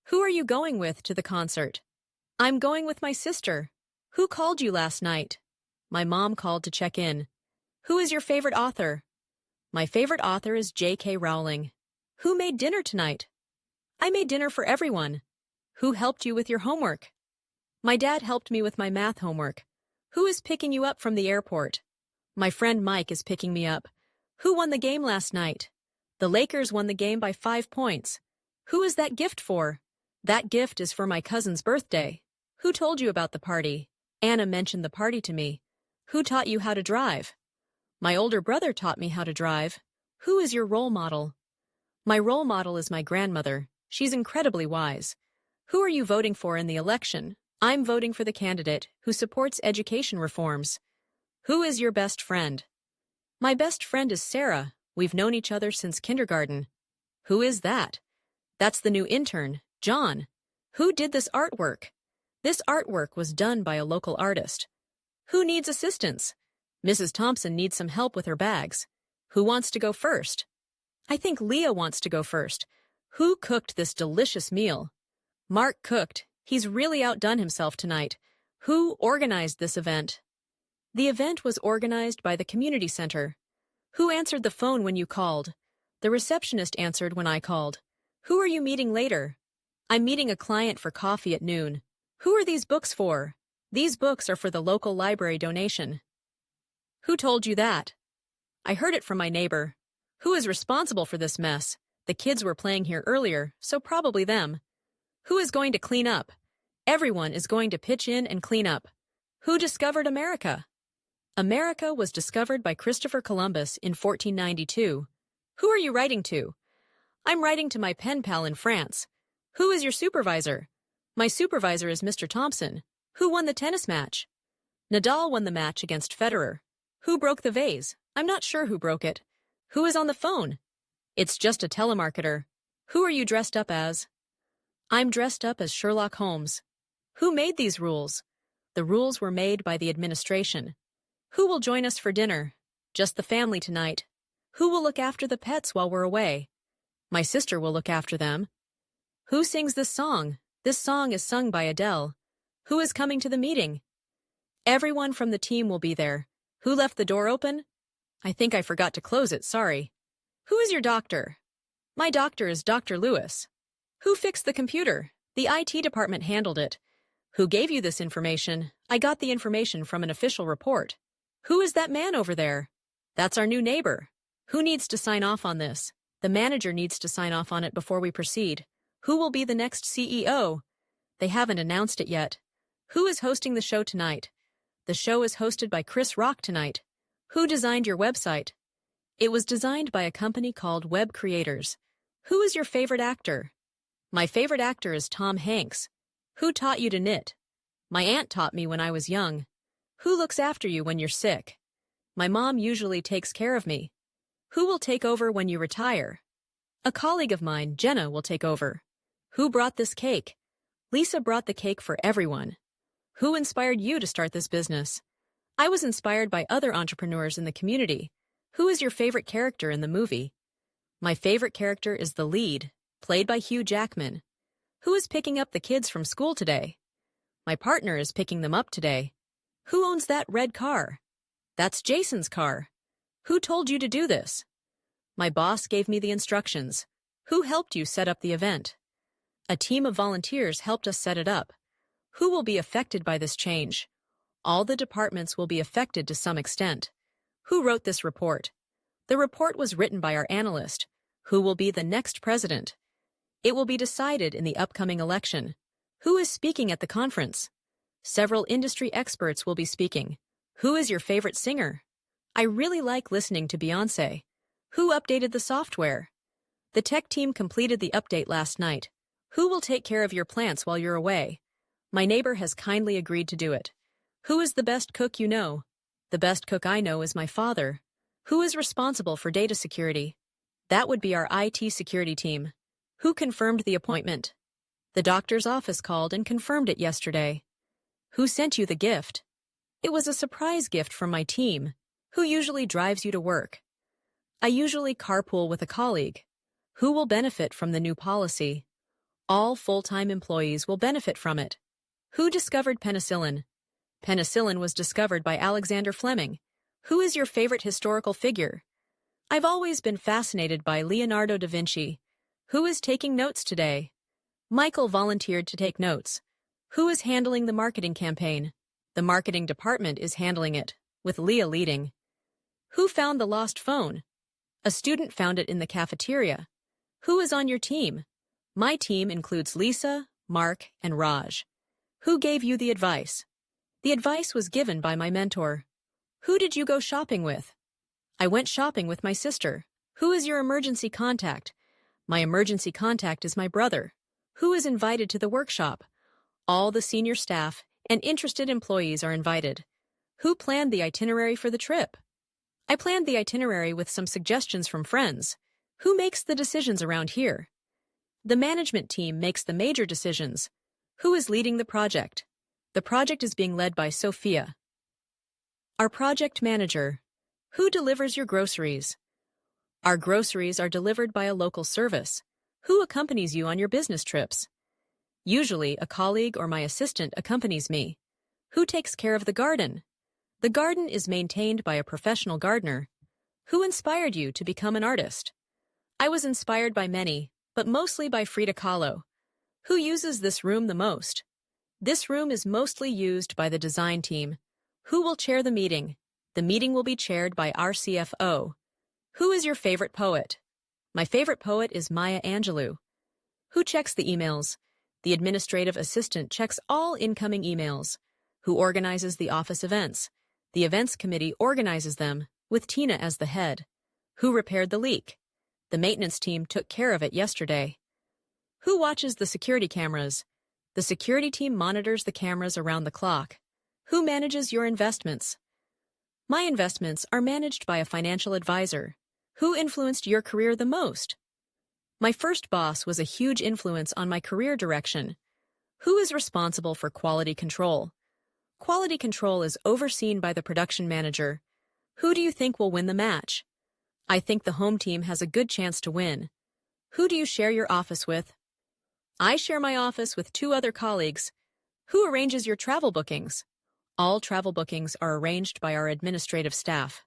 Who are you going with to the concert? I'm going with my sister. Who called you last night? My mom called to check in. Who is your favorite author? My favorite author is J.K. Rowling. Who made dinner tonight? I made dinner for everyone. Who helped you with your homework? My dad helped me with my math homework. Who is picking you up from the airport? My friend Mike is picking me up. Who won the game last night? The Lakers won the game by 5 points. Who is that gift for? That gift is for my cousin's birthday. Who told you about the party? Anna mentioned the party to me. Who taught you how to drive? My older brother taught me how to drive. Who is your role model? My role model is my grandmother. She's incredibly wise. Who are you voting for in the election? I'm voting for the candidate who supports education reforms. Who is your best friend? My best friend is Sarah. We've known each other since kindergarten. Who is that? That's the new intern, John. Who did this artwork? This artwork was done by a local artist. Who needs assistance? Mrs. Thompson needs some help with her bags. Who wants to go first? I think Leah wants to go first. Who cooked this delicious meal? Mark cooked. He's really outdone himself tonight. Who organized this event? The event was organized by the community center. Who answered the phone when you called? The receptionist answered when I called. Who are you meeting later? I'm meeting a client for coffee at noon. Who are these books for? These books are for the local library donation. Who told you that? I heard it from my neighbor. Who is responsible for this mess? The kids were playing here earlier, so probably them. Who is going to clean up? Everyone is going to pitch in and clean up. Who discovered America? America was discovered by Christopher Columbus in 1492. Who are you writing to? I'm writing to my pen pal in France. Who is your supervisor? My supervisor is Mr. Thompson. Who won the tennis match? Nadal won the match against Federer. Who broke the vase? I'm not sure who broke it. Who is on the phone? It's just a telemarketer. Who are you dressed up as? I'm dressed up as Sherlock Holmes. Who made these rules? The rules were made by the administration. Who will join us for dinner? Just the family tonight. Who will look after the pets while we're away? My sister will look after them. Who sings this song? This song is sung by Adele. Who is coming to the meeting? Everyone from the team will be there. Who left the door open? I think I forgot to close it, sorry. Who is your doctor? My doctor is Dr. Lewis. Who fixed the computer? The IT department handled it. Who gave you this information? I got the information from an official report. Who is that man over there? That's our new neighbor. Who needs to sign off on this? The manager needs to sign off on it before we proceed. Who will be the next CEO? They haven't announced it yet. Who is hosting the show tonight? The show is hosted by Chris Rock tonight. Who designed your website? It was designed by a company called Web Creators. Who is your favorite actor? My favorite actor is Tom Hanks. Who taught you to knit? My aunt taught me when I was young. Who looks after you when you're sick? My mom usually takes care of me. Who will take over when you retire? A colleague of mine, Jenna, will take over. Who brought this cake? Lisa brought the cake for everyone. Who inspired you to start this business? I was inspired by other entrepreneurs in the community. Who is your favorite character in the movie? My favorite character is the lead, played by Hugh Jackman. Who is picking up the kids from school today? My partner is picking them up today. Who owns that red car? That's Jason's car. Who told you to do this? My boss gave me the instructions. Who helped you set up the event? A team of volunteers helped us set it up. Who will be affected by this change? All the departments will be affected to some extent. Who wrote this report? The report was written by our analyst. Who will be the next president? It will be decided in the upcoming election. Who is speaking at the conference? Several industry experts will be speaking. Who is your favorite singer? I really like listening to Beyoncé. Who updated the software? The tech team completed the update last night. Who will take care of your plants while you're away? My neighbor has kindly agreed to do it. Who is the best cook you know? The best cook I know is my father. Who is responsible for data security? That would be our IT security team. Who confirmed the appointment? The doctor's office called and confirmed it yesterday. Who sent you the gift? It was a surprise gift from my team. Who usually drives you to work? I usually carpool with a colleague. Who will benefit from the new policy? All full-time employees will benefit from it. Who discovered penicillin? Penicillin was discovered by Alexander Fleming. Who is your favorite historical figure? I've always been fascinated by Leonardo da Vinci. Who is taking notes today? Michael volunteered to take notes. Who is handling the marketing campaign? The marketing department is handling it, with Leah leading. Who found the lost phone? A student found it in the cafeteria. Who is on your team? My team includes Lisa, Mark, and Raj. Who gave you the advice? The advice was given by my mentor. Who did you go shopping with? I went shopping with my sister. Who is your emergency contact? My emergency contact is my brother. Who is invited to the workshop? All the senior staff and interested employees are invited. Who planned the itinerary for the trip? I planned the itinerary with some suggestions from friends. Who makes the decisions around here? The management team makes the major decisions. Who is leading the project? The project is being led by Sophia. Our project manager. Who delivers your groceries? Our groceries are delivered by a local service. Who accompanies you on your business trips? Usually, a colleague or my assistant accompanies me. Who takes care of the garden? The garden is maintained by a professional gardener. Who inspired you to become an artist? I was inspired by many, but mostly by Frida Kahlo. Who uses this room the most? This room is mostly used by the design team. Who will chair the meeting? The meeting will be chaired by our CFO. Who is your favorite poet? My favorite poet is Maya Angelou. Who checks the emails? The administrative assistant checks all incoming emails. Who organizes the office events? The events committee organizes them, with Tina as the head. Who repaired the leak? The maintenance team took care of it yesterday. Who watches the security cameras? The security team monitors the cameras around the clock. Who manages your investments? My investments are managed by a financial advisor. Who influenced your career the most? My first boss was a huge influence on my career direction. Who is responsible for quality control? Quality control is overseen by the production manager. Who do you think will win the match? I think the home team has a good chance to win. Who do you share your office with? I share my office with 2 other colleagues. Who arranges your travel bookings? All travel bookings are arranged by our administrative staff.